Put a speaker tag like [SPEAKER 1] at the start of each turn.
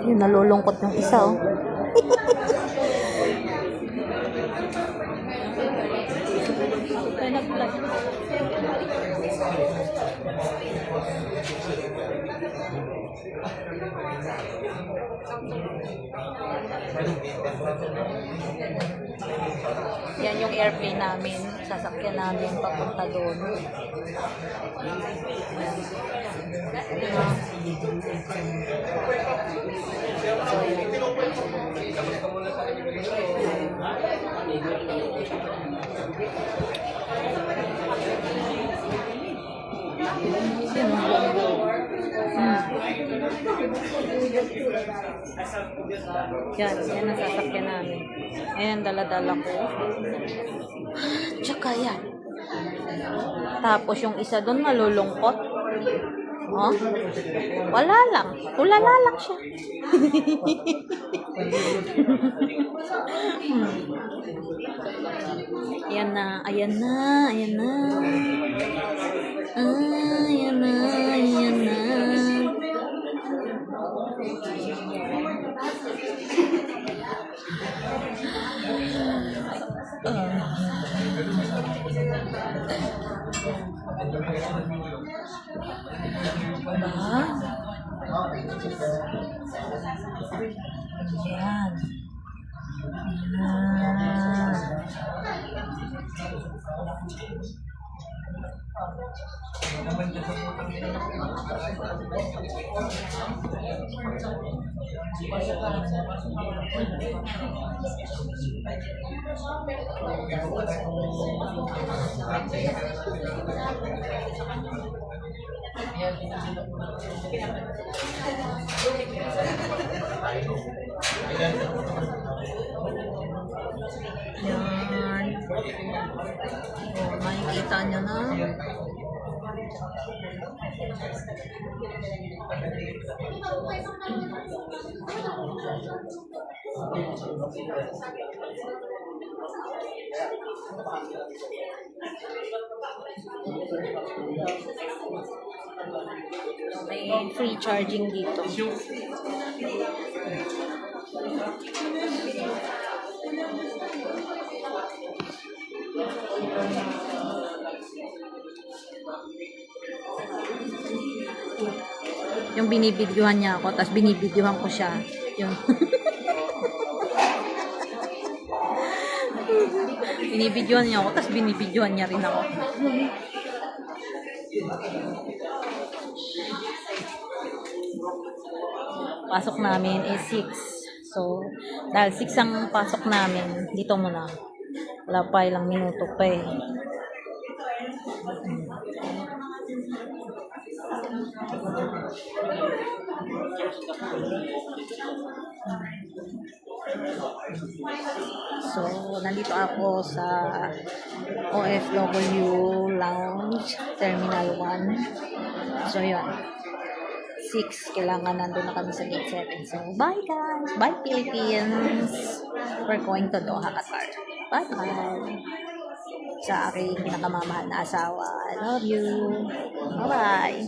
[SPEAKER 1] Yung nalulungkot yung isa, oh. Yan yung airplane namin, sasakyan namin papunta doon. Yan ang sasakyan namin. Ayan, dala-dala ko. Tsaka yan. Tapos yung isa doon malulungkot. Oh? Wala lang. Tulala lang siya. Ayan na, ayan na, ayan na. Ayan na, ayan na. Ayan. Yan. Oh, makikita nyo na. May free charging dito. Yung binibidyohan niya ako, tapos binibidyohan ko siya. Yung binibidyohan niya ako, tapos binibidyohan niya rin ako. Pasok namin is 6. So, dahil 6 ang pasok namin, dito muna. Wala pa, ilang minuto pa eh. So, nandito ako sa OFW Lounge, Terminal 1. So, yun. 6, kailangan nandun na kami sa gate 7. So, bye guys! Bye Philippines! We're going to Doha, Qatar. Bye-bye! Sa aking pinakamamahal na asawa. I love you! Bye-bye!